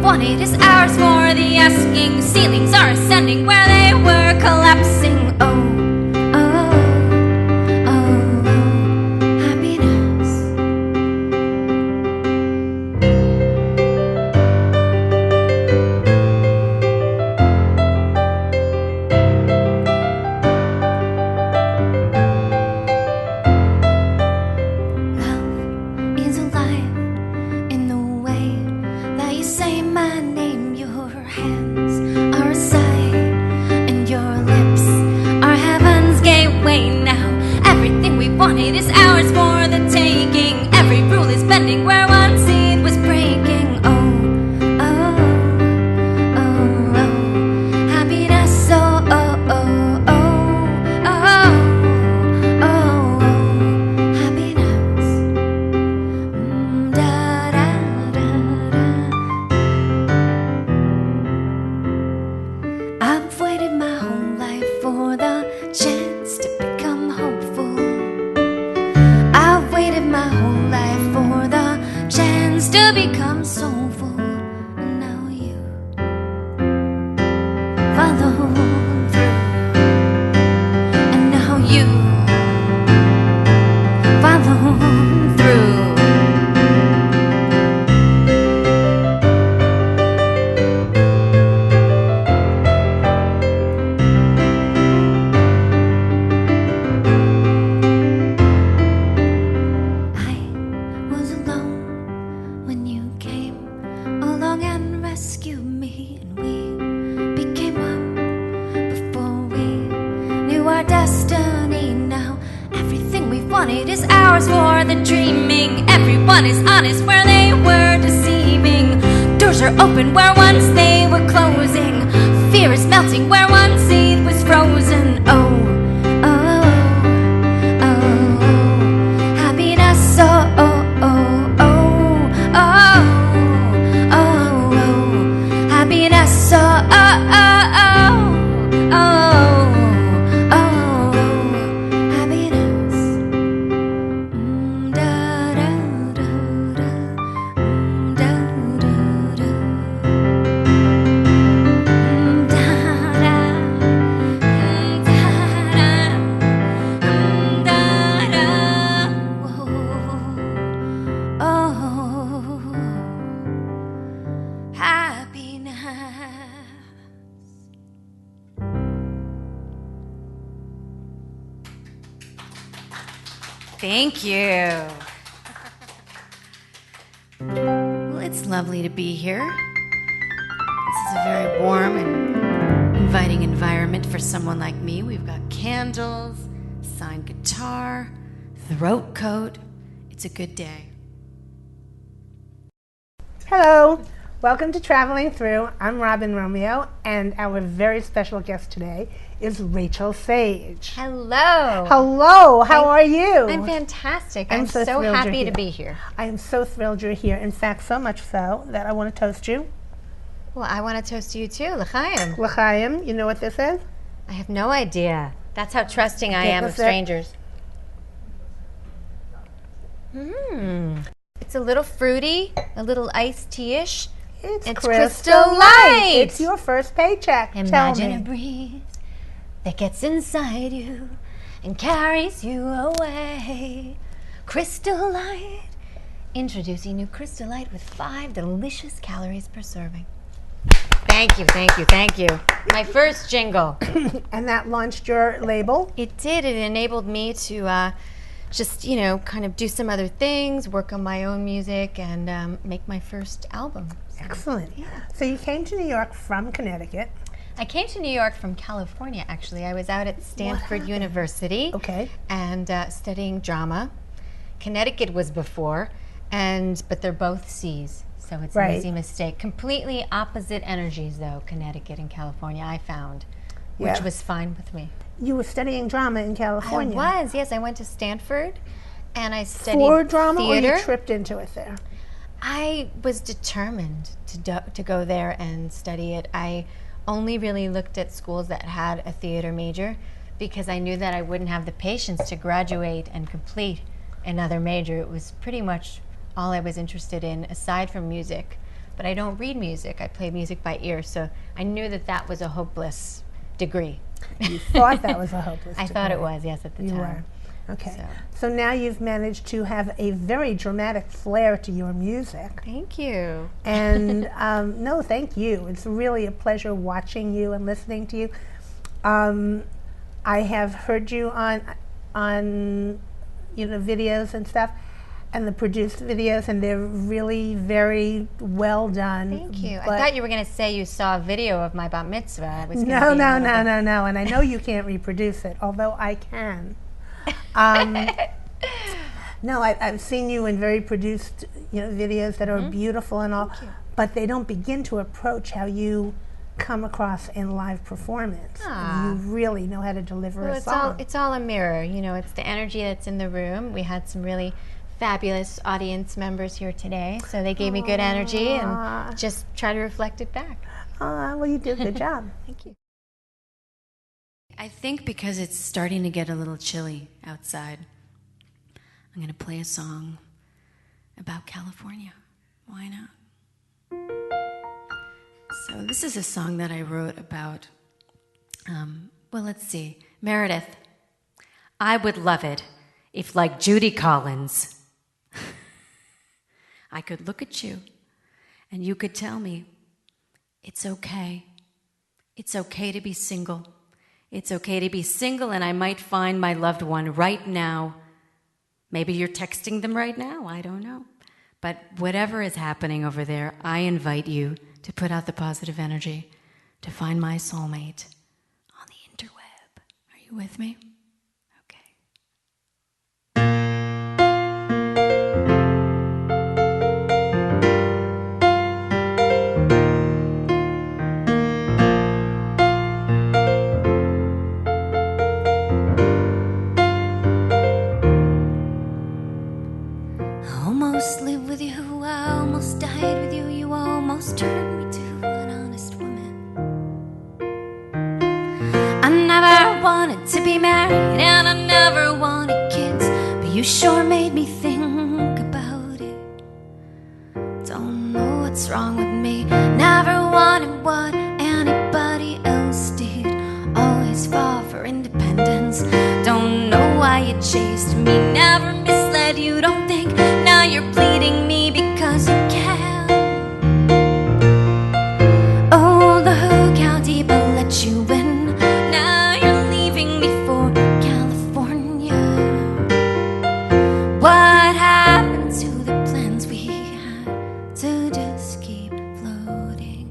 wanted is ours for the asking. Ceilings are ascending where they were collapsing. Oh, oh, oh, oh, happiness. Love is alive in the way that you say my name. Your hands are a sigh, and your lips are heaven's gateway now. Everything we wanted is ours for the taking. Every rule is bending where one seed was breaking. Oh, oh, oh, oh, happiness. Oh, oh, oh, oh, oh, oh, oh, happiness. Da, da, da, da. I've waited my whole life for the chance to become hopeful. I've waited my whole life for the chance to become soulful. And now you follow through. And now you follow through. I was alone when you came along and rescued me, and we became one before we knew our destiny. Now everything we wanted is ours for the dreaming. Everyone is honest where they were deceiving. Doors are open where once they were closing. Fear is melting where one seed was frozen. Oh, oh, oh, oh, happiness. Oh, oh, oh, oh, oh, oh, oh, happiness. Oh, oh, oh, oh, oh, oh, happiness. Da, da, da, da, da, da, da. Thank you. Well, it's lovely to be here. This is a very warm and inviting environment for someone like me. We've got candles, signed guitar, throat coat. It's a good day. Hello, welcome to Traveling Through. I'm Robin Romeo, and our very special guest today is Rachael Sage. Hello. Hello, how are you? I'm fantastic. I'm I'm so so thrilled happy you're to here. be here. I am so thrilled you're here. In fact, so much so that I want to toast you. Well, I want to toast you too, L'chaim. L'chaim, you know what this is? I have no idea. That's how trusting I Yeah, am of that's it. strangers. It's a little fruity, a little iced tea-ish. It's It's Crystal Crystal Light. It's your first paycheck. Imagine a Tell me. breeze that gets inside you and carries you away. Crystal Light. Introducing new Crystal Light with 5 delicious calories per serving. Thank you, thank you, thank you. My first jingle. And that launched your label. It did. It enabled me to just, you know, kind of do some other things, work on my own music, and make my first album. Excellent. So you came to New York from Connecticut. I came to New York from California, actually. I was out at Stanford happened? University Okay. and studying drama. Connecticut was before, but they're both C's, so it's Right. an easy mistake. Completely opposite energies, though, Connecticut and California, I found, which Yeah. was fine with me. You were studying drama in California. I was, yes. I went to Stanford, and I studied For drama, theater. or you tripped into it there? I was determined to go there and study it. I only really looked at schools that had a theater major because I knew that I wouldn't have the patience to graduate and complete another major. It was pretty much all I was interested in, aside from music. but I don't read music. I play music by ear, so I knew that that was a hopeless degree. You thought that was a hopeless I degree. thought it was, yes, at the You time. were. Okay. So. So now you've managed to have a very dramatic flair to your music. Thank you. And no, thank you. It's really a pleasure watching you and listening to you. I have heard you on videos and stuff, and the produced videos, and they're really very well done. Thank you. I thought you were going to say you saw a video of my bat mitzvah. I was No. And I know you can't reproduce it, although I can. No, I've seen you in very produced, videos that are beautiful and all, but they don't begin to approach how you come across in live performance. You really know how to deliver a song. It's all a mirror. It's the energy that's in the room. We had some really fabulous audience members here today, so they gave me good energy, and just try to reflect it back. Well, you did a good job. Thank you. I think because it's starting to get a little chilly outside, I'm going to play a song about California. Why not? So this is a song that I wrote about, let's see, Meredith. I would love it if, like Judy Collins, I could look at you and you could tell me, it's okay. It's okay to be single. It's okay to be single, and I might find my loved one right now. Maybe you're texting them right now, I don't know. But whatever is happening over there, I invite you to put out the positive energy, to find my soulmate on the interweb. Are you with me? Okay. I almost lived with you, I almost died with you, you almost turned me to an honest woman. I never wanted to be married and I never wanted kids, but you sure made me think about it. Don't know what's wrong with me, never wanted what anybody else did, always fought for independence. Don't know why you chased me, never misled you, don't think now you're bleeding me because you can. Oh, look how deep I let you in, now you're leaving me for California. What happened to the plans we had to just keep floating?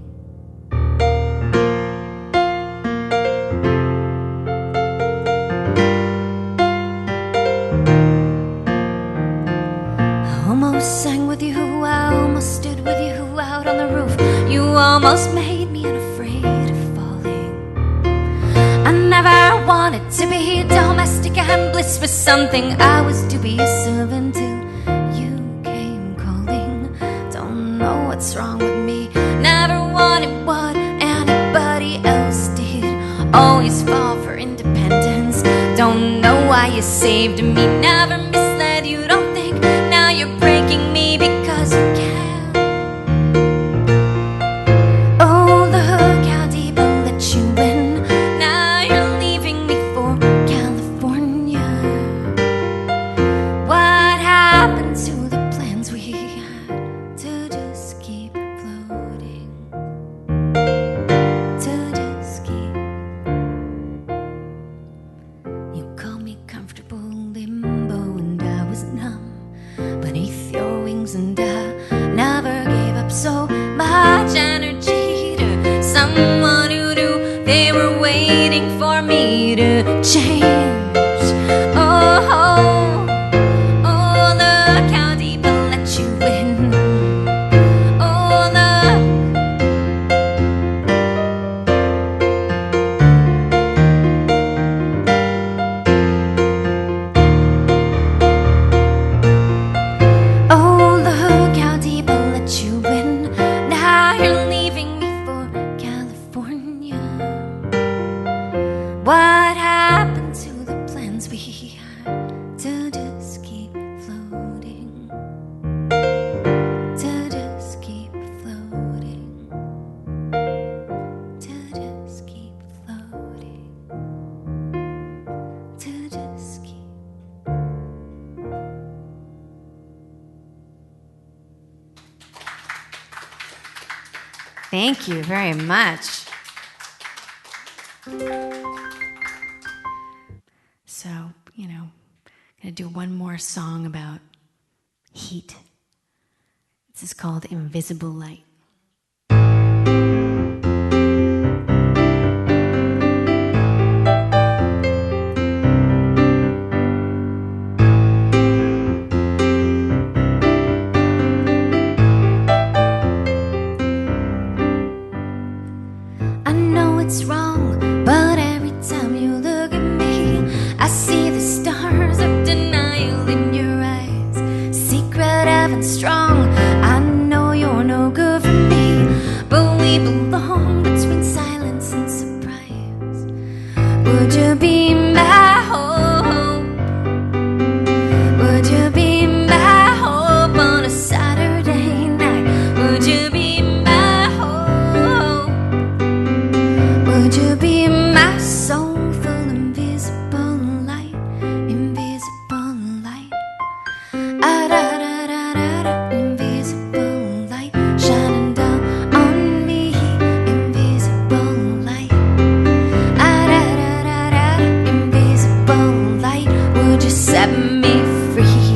I almost sang with you, I almost stood with you out on the roof, you almost made me unafraid of falling. I never wanted to be domestic and bliss was something I was dubious of until you came calling. Don't know what's wrong with me, never wanted what anybody else did, always fought for independence. Don't know why you saved me, never misled you, don't think now you're breaking me because you can. Oh, look how deep I let you in, now you're leaving me for California. What happened to the plans we had to just keep floating? To just keep. You call me comfortable limbo and I was numb beneath your wings, and I never gave up so much energy to someone who knew they were waiting for me to change. Oh, oh, oh, look how deep I let you in. Oh, look. Oh, look how deep I let you in, now Thank you very much. So, I'm going to do one more song about heat. This is called Invisible Light. I know it's wrong, but every time you look at me, I see the stars of denial in your eyes. Secret, ever strong. I know you're no good for me, but we belong between silence and surprise. Would you be my hope? Would you be my hope on a Saturday night? Would you be my hope? Would you be my soulful invisible light? Invisible light. Ah, da, da, da, da, da. Invisible light shining down on me. Invisible light. Ah, da, da, da, da, da. Invisible light. Would you set me free?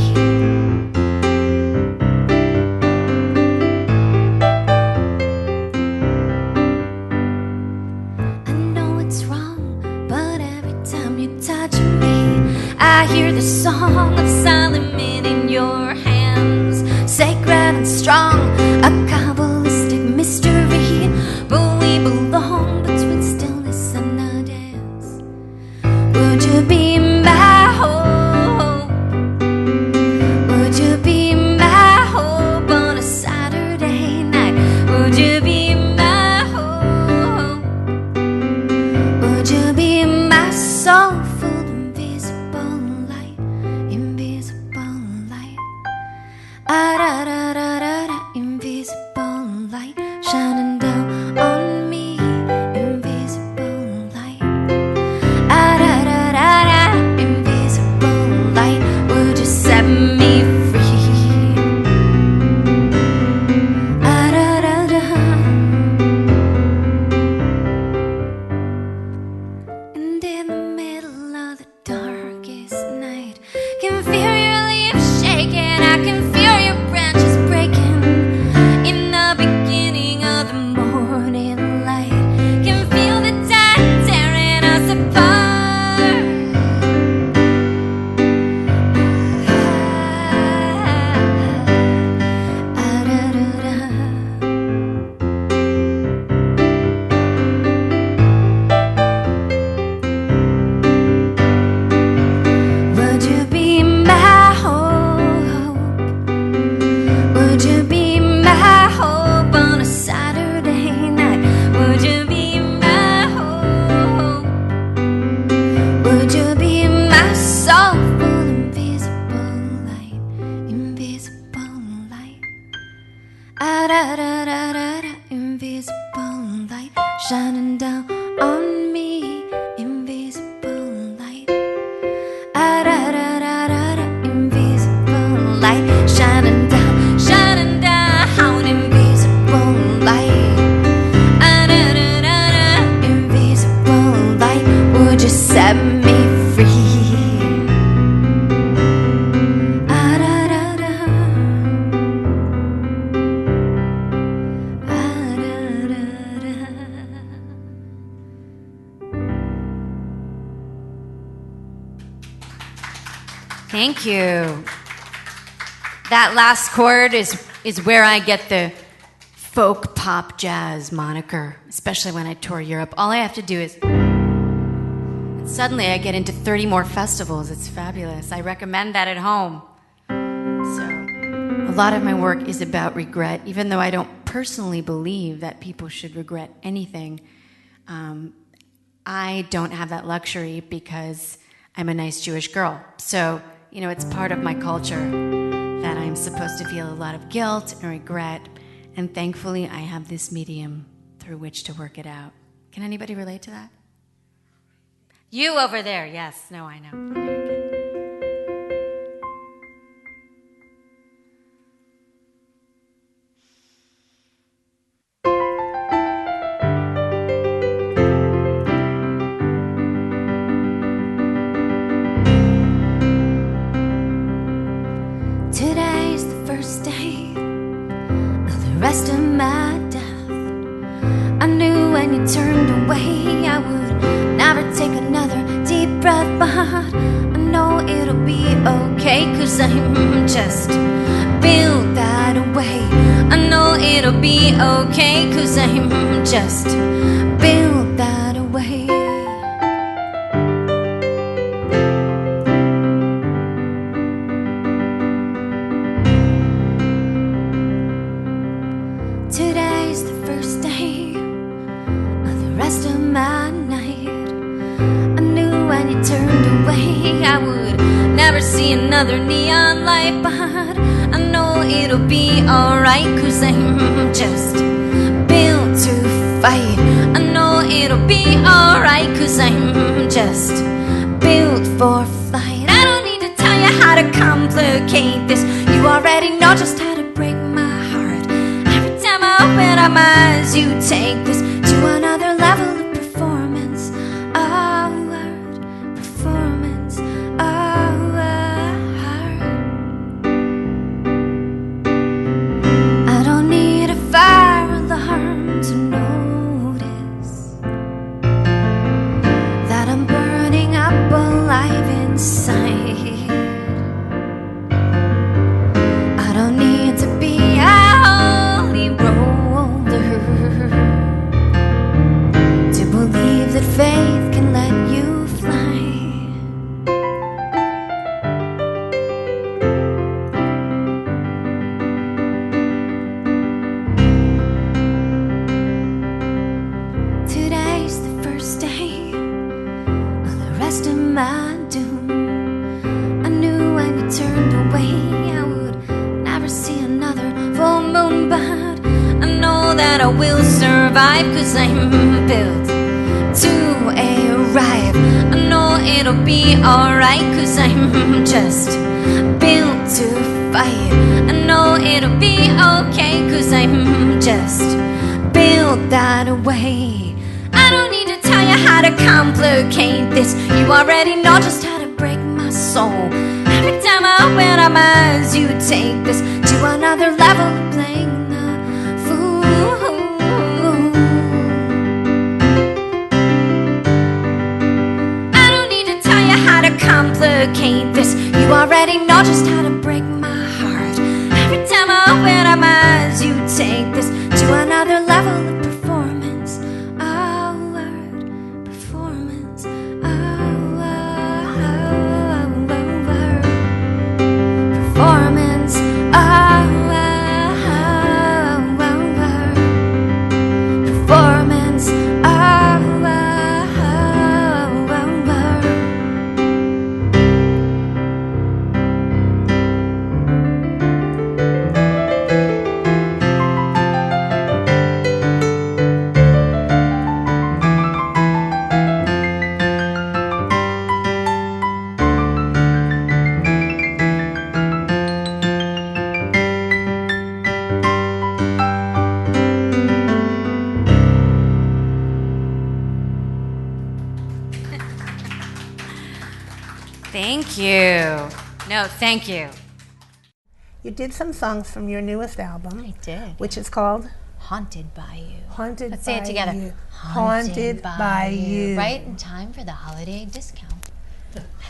I know it's wrong, but every time you touch me, I hear the song of Solomon in your hands. Sacred and strong, a Kabbalistic mystery, but we belong between stillness and a dance. Would you be my hope? Would you be my hope on a Saturday night? Would you be my hope? Would you be my soulful invisible light? Invisible light. Ah, da, da, da, da, da. Invisible light shining down on me. Invisible light. Ah, da, da, da, da. Invisible light. Would you set me free? Ah, da, da, da. And in the middle of the darkest night, can feel your leaves shaking. I can feel your branches breaking. In the beginning of the morning light, can feel the tide tearing us apart. Ah, da, da, da. Would you be my hope? Would you be my hope on a Saturday night? Would you be my hope? Would you be my soulful invisible light? Invisible light. Ah, da, da, da, da, da. Invisible light shining down on me. Invisible light. Ah, da, da, da, da, da. Invisible light shining down, invisible light. Ah, da, da, da, da. Invisible light. Would you set me free? Ah, da, da, da. Ah, da, da, da. Thank you. That last chord is where I get the folk pop jazz moniker, especially when I tour Europe. All I have to do is... and suddenly I get into 30 more festivals. It's fabulous. I recommend that at home. So a lot of my work is about regret, even though I don't personally believe that people should regret anything. I don't have that luxury because I'm a nice Jewish girl. So, it's part of my culture that I'm supposed to feel a lot of guilt and regret. And thankfully, I have this medium through which to work it out. Can anybody relate to that? You over there, yes. No, I know. when you turned away, I would never take another deep breath, but I know it'll be okay, 'cause I'm just built that way. I know it'll be okay, 'cause I'm just built that way. Today's the first day of the rest of my night. I knew when you turned away I would never see another neon light, but I know it'll be alright, 'cause I'm just built to fight. I know it'll be alright, 'cause I'm just built for flight. I don't need to tell you how to complicate this. You already know just how to break my heart. Every time I open up my eyes, you take this to another level of performance. Performance. I don't need a fire alarm to notice that I'm burning up alive inside. I don't need to be a holy roller to believe that faith can let you fly. Today's the first day of the rest of my doom. I knew when you turned away I would never see another full moon, but I know that I will survive, 'cause I'm built to arrive. I know it'll be alright, 'cause I'm just built to fight. I know it'll be okay, 'cause I'm just built that way. I don't need to tell you how to complicate this. You already know just how to break my soul. Every time I open up my eyes, you take this to another level of playing the fool. I don't need to tell you how to complicate this. You already know just how to break my heart. Every time I open up my eyes, you take this to another level of performance. Performance. Performance. Performance. Thank you. No, thank you. You did some songs from your newest album. I did. Which is called Haunted by You. Haunted Let's by say it together. You. Haunted by You. Right in time for the holiday discount.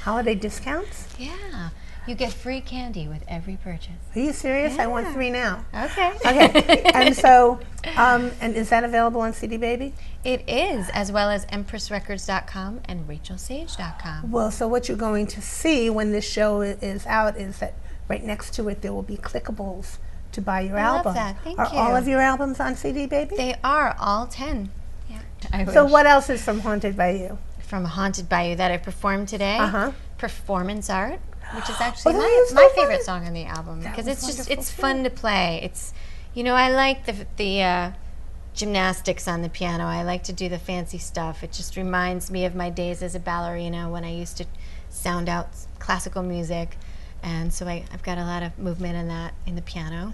Holiday discounts? Yeah. You get free candy with every purchase. Are you serious? I want Yeah. 3 now. Okay. Okay. And so, and is that available on CD Baby? It is, as well as EmpressRecords.com and RachelSage.com. Well, so what you're going to see when this show is out is that right next to it there will be clickables to buy your I love album. that. Thank Are you. all of your albums on CD Baby? They are all 10. Yeah. I So wish. what else is from Haunted by You? From Haunted by You that I performed today, Uh-huh. Performance Art, which is actually Oh, that is so my fun. favorite song on the album because was it's just wonderful, it's too. fun to play. It's, you know, I like the gymnastics on the piano. I like to do the fancy stuff. It just reminds me of my days as a ballerina when I used to sound out classical music, and so I've got a lot of movement in that in the piano,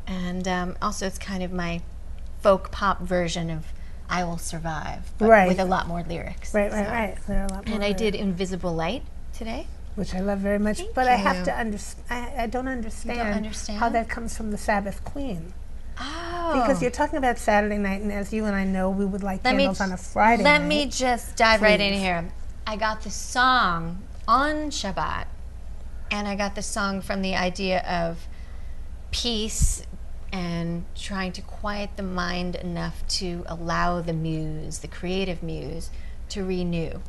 and also it's kind of my folk pop version of I Will Survive, but Right. with a lot more lyrics. Right. So- There are a lot more And I there, did Invisible Light today. which I love very much. Thank But I have you. to understand. I don't understand understand? how that comes from the Sabbath Queen. Oh, Because you're talking about Saturday night, and as you and I know, we would light candles on a Friday Let night. me just dive right in Please. here. I got the song on Shabbat, and I got the song from the idea of peace and trying to quiet the mind enough to allow the muse, the creative muse, to renew.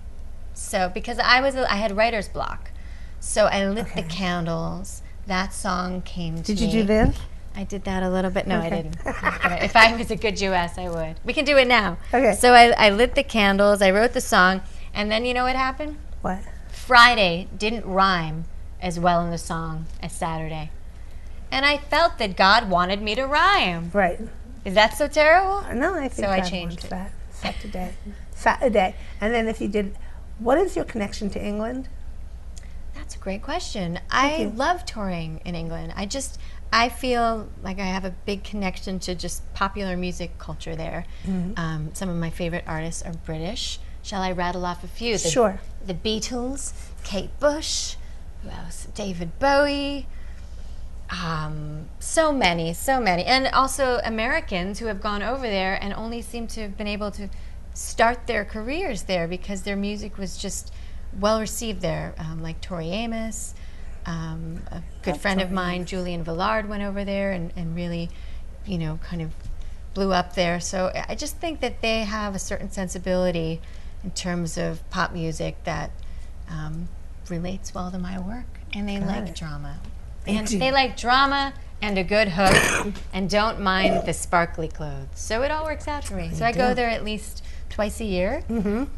So because I had writer's block, so I lit the candles. That song came to me. Did you do this? I did that a little bit. No, I Okay. didn't. If I was a good Jewess, I would. We can do it now. Okay. So I lit the candles, I wrote the song, and then you know what happened? What? Friday didn't rhyme as well in the song as Saturday. And I felt that God wanted me to rhyme. Right. Is that so terrible? No, I think So I God changed wants it. that. Saturday. Saturday. And then if you did, what is your connection to England? That's a great question. you. I love touring in England. I feel like I have a big connection to just popular music culture there. Some of my favorite artists are British. Shall I rattle off a few? Sure. The Beatles, Kate Bush, who else? David Bowie. So many. And also Americans who have gone over there and only seem to have been able to start their careers there because their music was just well received there, like Tori Amos. A good friend of mine, Julian Villard, went over there and really, kind of blew up there. So I just think that they have a certain sensibility in terms of pop music that relates well to my work, and they like drama. And they like drama and a good hook and don't mind the sparkly clothes. So it all works out for me. So I go there at least twice a year,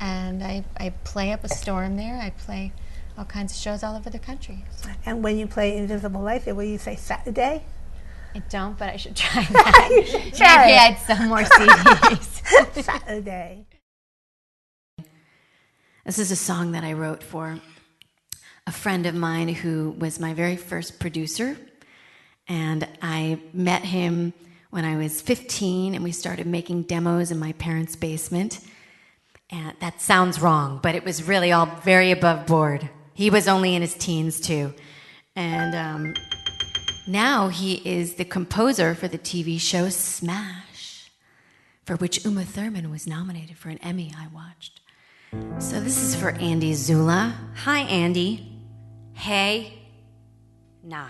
and I play up a storm there. I play all kinds of shows all over the country. And when you play Invisible Light, will you say Saturday? I don't, but I should try that. Maybe I'd sell more CDs. Saturday. This is a song that I wrote for a friend of mine who was my very first producer. And I met him when I was 15, and we started making demos in my parents' basement. And that sounds wrong, but it was really all very above board. He was only in his teens, too. And now he is the composer for the TV show Smash, for which Uma Thurman was nominated for an Emmy I watched. So this is for Andy Zula. Hi, Andy. Hey. Nah.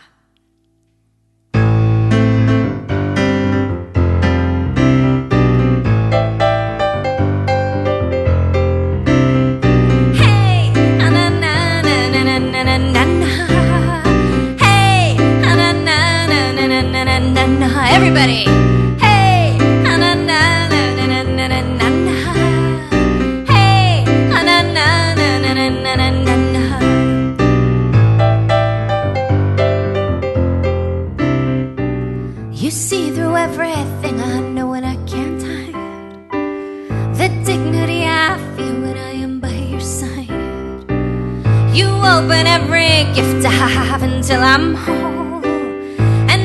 Everybody, hey, na na na na na na na na na, hey, na na na na na na na na na. You see through everything I know and I can't hide the dignity I feel when I am by your side. You open every gift I have until I'm home.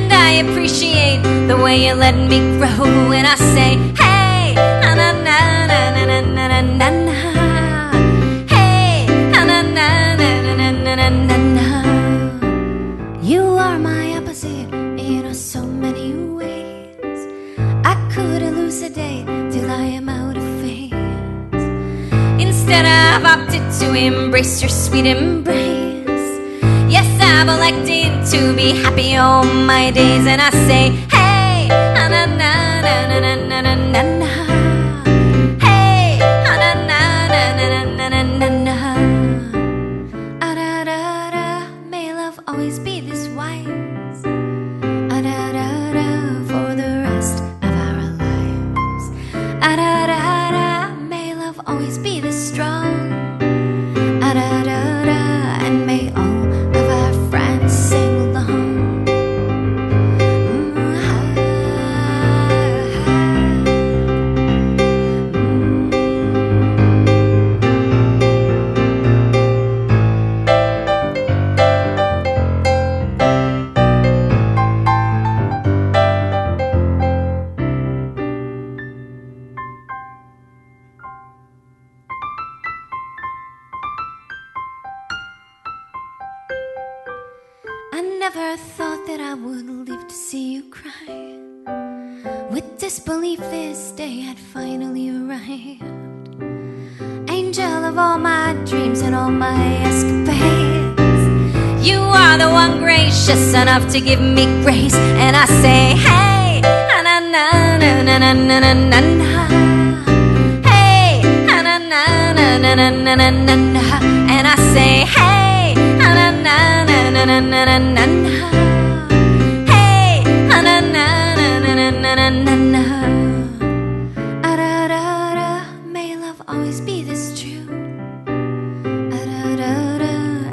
I appreciate the way you let me grow, and I say, hey, na na na na na na na na na, hey, na na na na na na na na na. You are my opposite in so many ways. I could elucidate till I am out of phase. Instead, I've opted to embrace your sweet embrace. Yes, I've elected to be happy all my days, and I say, hey, na na na na na na na na na, hey, na na na na na na na na na. Ah da da da, may love always be this wise. Ah da da da, for the rest of our lives. Ah da da da, may love always be this strong. Ah da da da, and may all sing along. I never thought that I would live to see you cry with disbelief this day had finally arrived. Angel of all my dreams and all my escapades, you are the one gracious enough to give me grace. And I say, hey, na na na na na na na na na. Hey, na na na na na na na na na. And I say, hey, na na na na na na na na na. Hey, na na na na na na na na na. May love always be this true.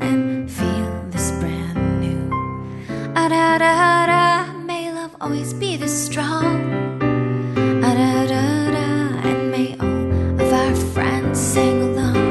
And feel this brand new. May love always be this strong. And may all of our friends sing along.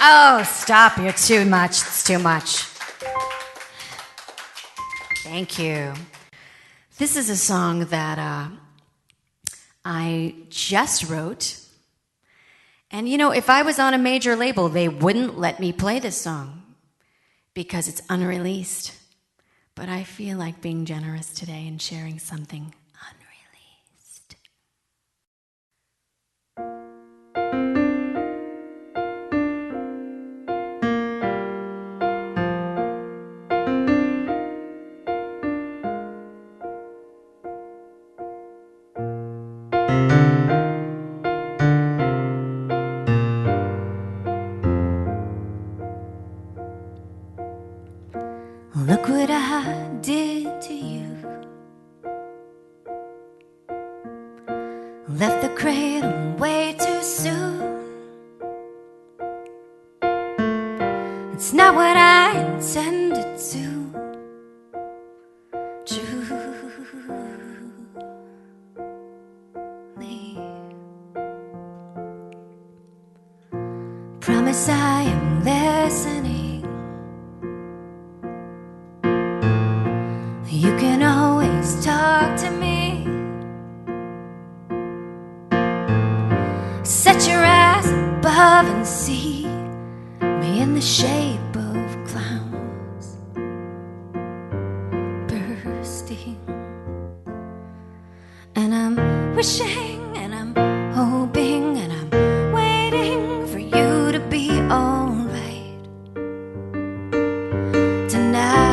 Oh, stop. You're too much. It's too much. Thank you. This is a song that I just wrote. And you know, if I was on a major label, they wouldn't let me play this song because it's unreleased. But I feel like being generous today and sharing something unreleased. Look what I did to you. Left the cradle way too soon. It's not what I intended to. Truly, promise I am listening. You can always talk to me. Set your eyes above and see me in the shape of clouds bursting. And I'm wishing and I'm hoping and I'm waiting for you to be alright tonight.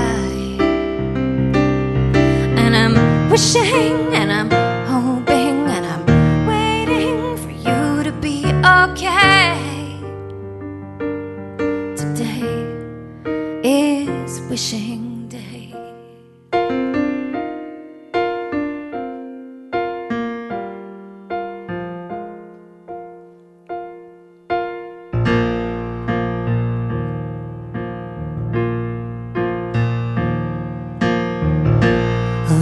Wishing and I'm hoping and I'm waiting for you to be okay. Today is wishing day.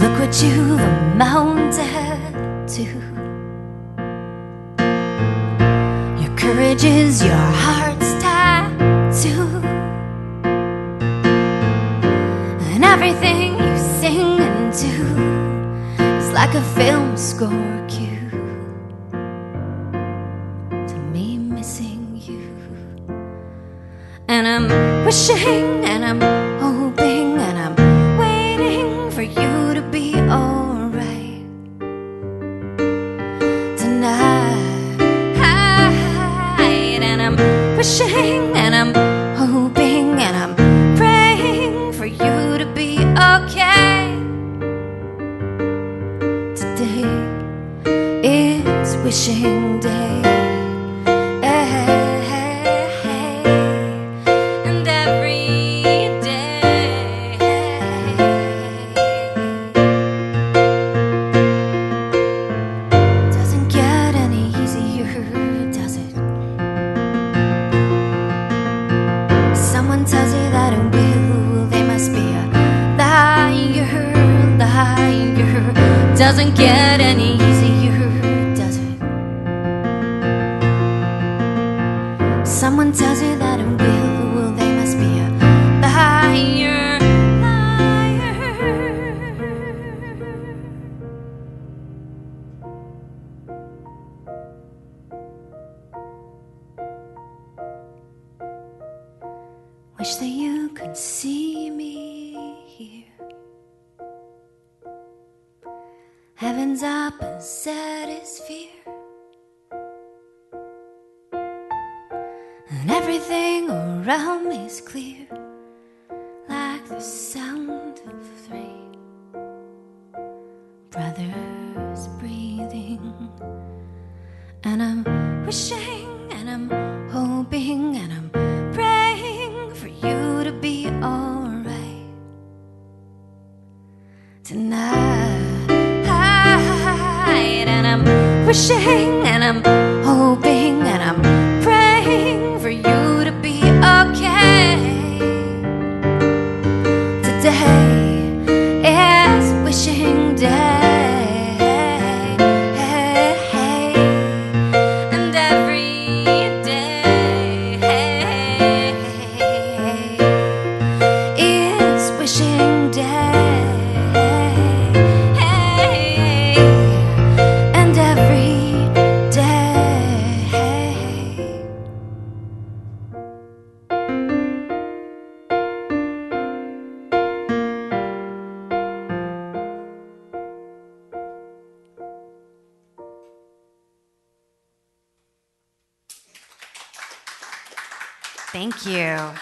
Look what you've amounted to. Your courage is your heart's tattoo. And everything you sing and do is like a film score cue to me missing you. And I'm wishing and I'm hoping and I'm waiting for you to be alright tonight. And I'm wishing and I'm hoping and I'm praying for you to be okay. Today is wishing day. And every day doesn't get any easier, does it? Someone tells you that it will, they must be a liar, liar. Doesn't get any easier, does it? Someone tells you that it will, they must be a liar, liar. Wish that you could see me here. Heaven's opposite is fear, and everything around me is clear, like the sound of three brothers breathing. And I'm wishing and I'm hoping and I'm praying for you to be alright tonight. And I'm wishing and I'm hoping and I'm praying for you to be okay. Today is wishing day. Thank you. I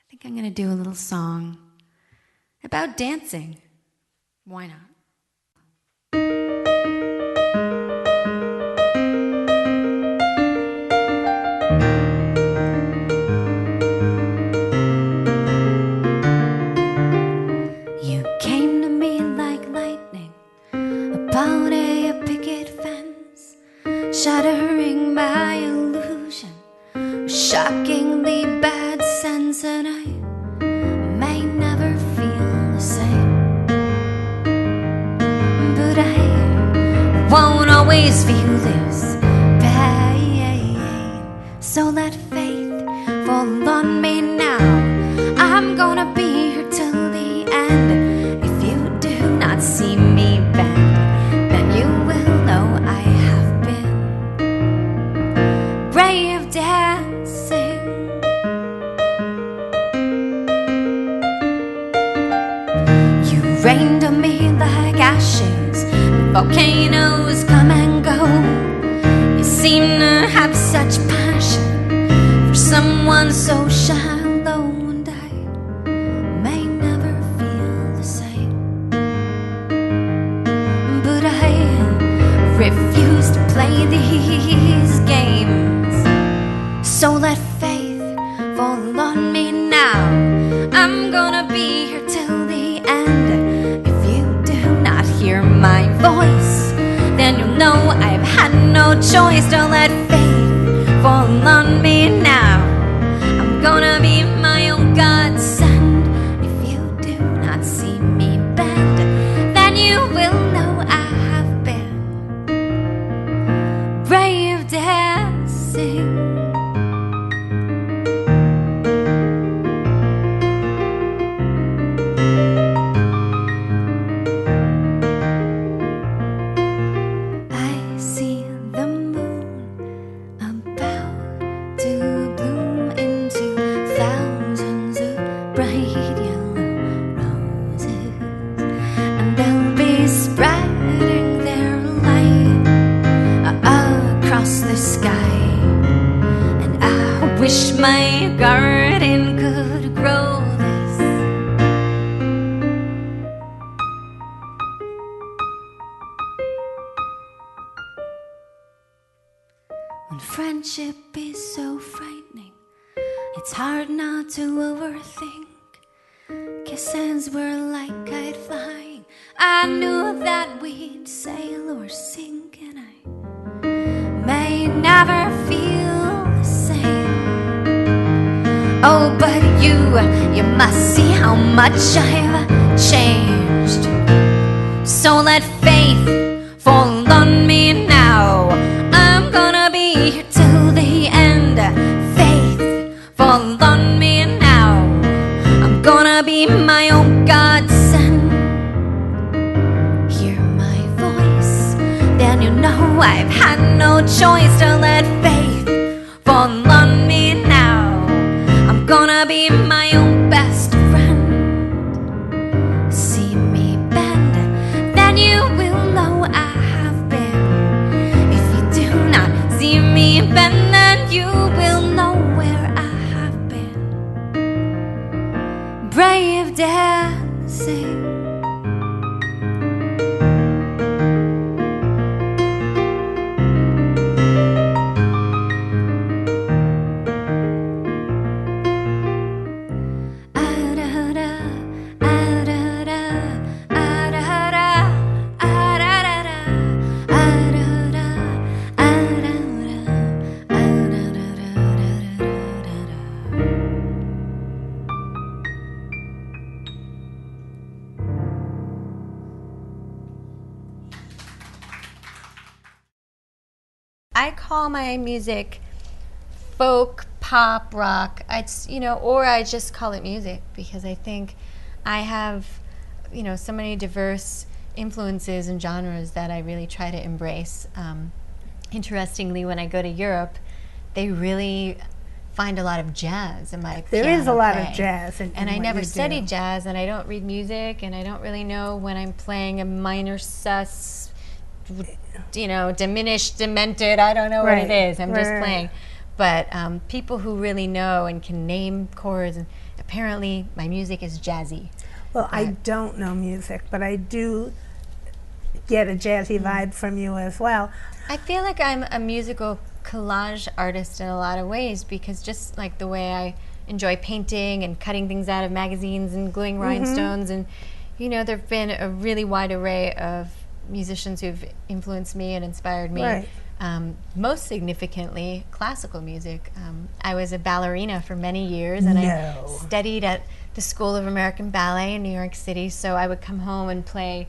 think I'm going to do a little song about dancing. Why not? You came to me like lightning upon a picket fence, shattering my illusion, shockingly bad sense, and I may never feel the same, but I won't always feel this pain. So let faith fall on me now. I'm gonna be here till the end. If you do not see me bend, then you will know I have been brave dancing. You rained on me like ashes, volcanoes come and go. You seem to have such passion for someone so shallow, and I may never feel the same, but I refuse to play these games. So let faith fall on me now. I'm gonna be here till the end. If you do not hear my voice, then you'll know I've had no choice. Don't let faith fall on me now. I'm gonna be my own godsend. If you do not see me bend, then you will know I have been brave dancing. I see the moon about to bloom into thousands of bright yellow roses, and they'll be spreading their light across the sky. And I wish my garden could grow this. When friendship is so frightening, it's hard not to overthink. Kisses were like kite flying. I knew that we'd sail or sink, and I may never feel the same. Oh, but you must see how much I've changed. So let faith fall on me now. I'm gonna be here till the end. Faith fall on me now. I'm gonna be my own godsend. Hear my voice, then you know I've had no choice. To let faith fall on me now. gonna be my own best friend. See me bend, then you will know I have been. If you do not see me bend, then you will know where I have been. Brave dancing. I call my music folk, pop, rock. It's, or I just call it music because I think I have, so many diverse influences and genres that I really try to embrace. Interestingly, when I go to Europe, they really find a lot of jazz in my There is a piano lot playing. of jazz and I never studied jazz, and I don't read music, and I don't really know when I'm playing a minor sus, diminished, demented. I don't know what it is. I'm just playing. But people who really know and can name chords, and apparently my music is jazzy. Well, I don't know music, but I do get a jazzy vibe from you as well. I feel like I'm a musical collage artist in a lot of ways, because just like the way I enjoy painting and cutting things out of magazines and gluing rhinestones, and there have been a really wide array of musicians who've influenced me and inspired me. Right. Most significantly, classical music. I was a ballerina for many years, and I studied at the School of American Ballet in New York City, so I would come home and play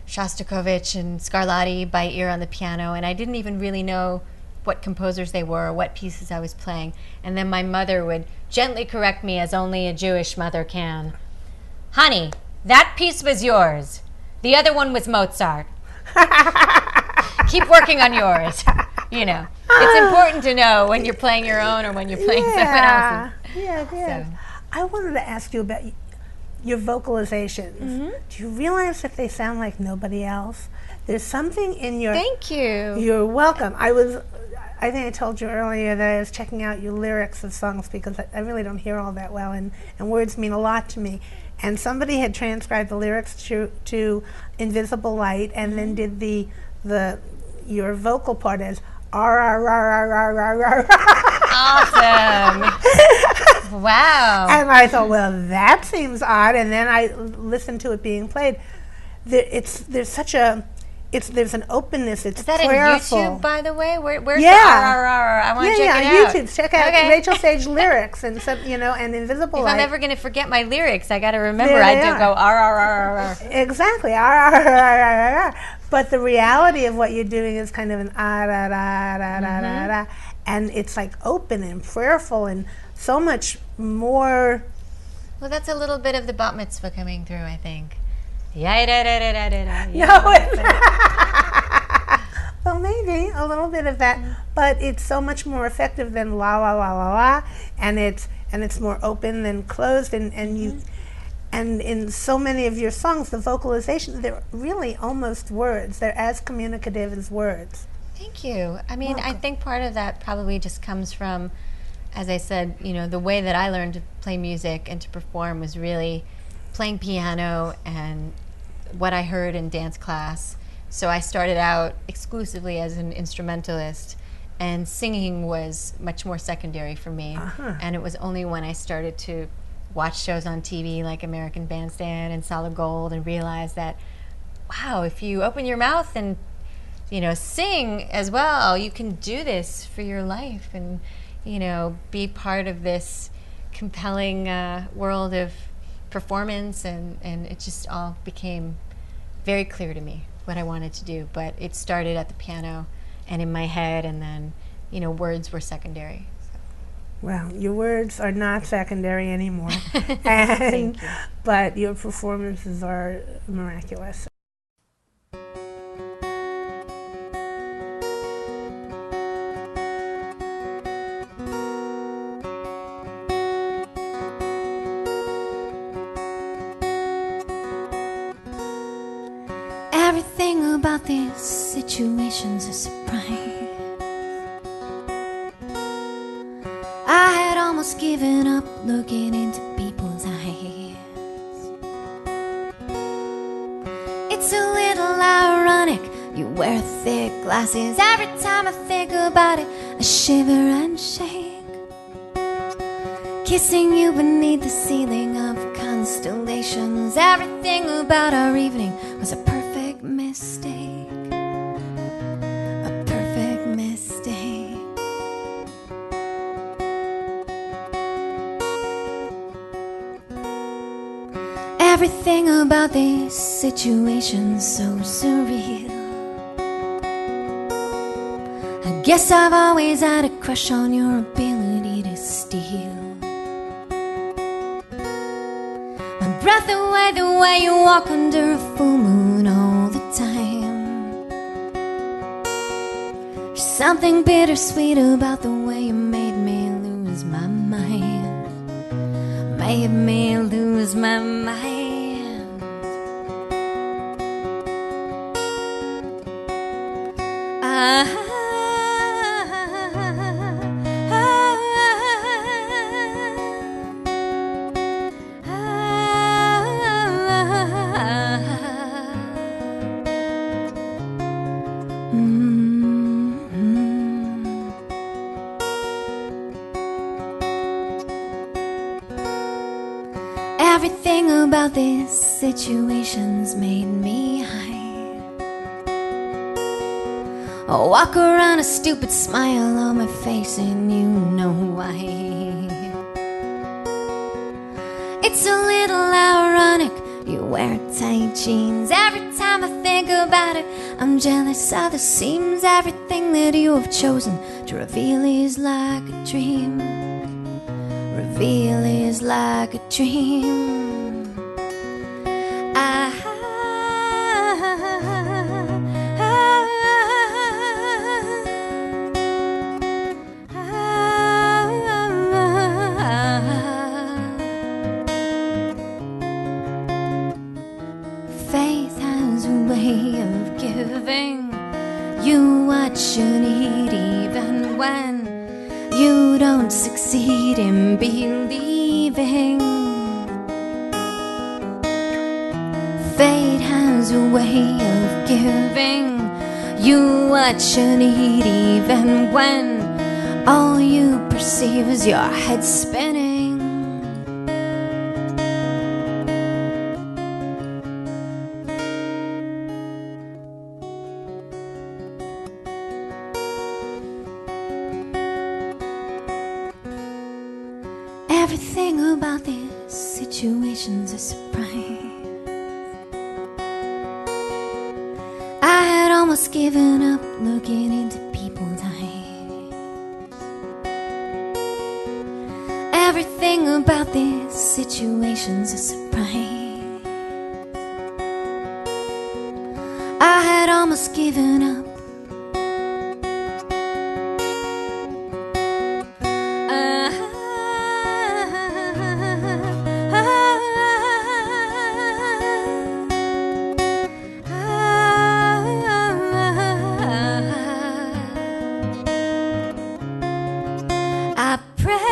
Shostakovich and Scarlatti by ear on the piano, and I didn't even really know what composers they were or what pieces I was playing. And then my mother would gently correct me, as only a Jewish mother can. Honey, that piece was yours. The other one was Mozart. Keep working on yours. It's important to know when you're playing your own or when you're playing someone else's. Yeah. So. I wanted to ask you about your vocalizations. Do you realize that they sound like nobody else? There's something in your... Thank you. You're welcome. I think I told you earlier that I was checking out your lyrics of songs because I really don't hear all that well, and words mean a lot to me. And somebody had transcribed the lyrics to Invisible Light, and then did your vocal part as Awesome. Wow. And I thought, well, that seems odd. And then I listened to it being played. There's an openness. It's prayerful. Is that on YouTube, by the way? Where's the I want to check it out. YouTube. Check out Rachael Sage lyrics and and Invisible Light. If I'm ever going to forget my lyrics, I got to remember I do go R. Exactly. But the reality of what you're doing is kind of an and it's like open and prayerful and so much more. Well, that's a little bit of the bat mitzvah coming through, I think. No, it's well, maybe a little bit of that, but it's so much more effective than la la la la la, and it's more open than closed, and in so many of your songs, the vocalization, they're really almost words. They're as communicative as words. Thank you. I mean, I think part of that probably just comes from, as I said, the way that I learned to play music and to perform was really playing piano and what I heard in dance class. So I started out exclusively as an instrumentalist, and singing was much more secondary for me. And it was only when I started to watch shows on TV like American Bandstand and Solid Gold and realized that, wow, if you open your mouth and sing as well, you can do this for your life and be part of this compelling world of performance, and it just all became very clear to me what I wanted to do. But it started at the piano and in my head, and then words were secondary. So. Well, your words are not secondary anymore. Thank you. But your performances are miraculous. Everything about these situations is a surprise. I had almost given up looking into people's eyes. It's a little ironic, you wear thick glasses. Every time I think about it, I shiver and shake. Kissing you beneath the ceiling of constellations. Everything about our evening was a perfect mistake. A perfect mistake. Everything about these situations so surreal. I guess I've always had a crush on your ability to steal my breath away, the way you walk under a full moon all the time. There's something bittersweet about the way you made me lose my mind. Made me lose my mind. Everything about these situations made me high. I walk around a stupid smile on my face, and you know why. It's a little ironic, you wear tight jeans. Every time I think about it, I'm jealous of the seams. Everything that you have chosen to reveal is like a dream. Reveal is like a dream. Faith has a way of giving you what you need, even when you don't succeed in believing. Fate has a way of giving you what you need, even when all you perceive is your head spinning. Everything about these situations is a surprise. I had almost given up looking into people's eyes. Everything about these situations is a surprise. I had almost given up. I prayed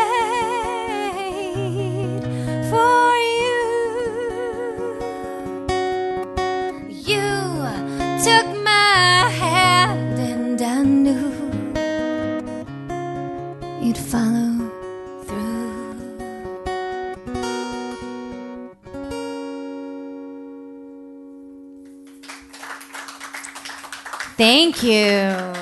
for you. You took my hand, and I knew you'd follow through. Thank you.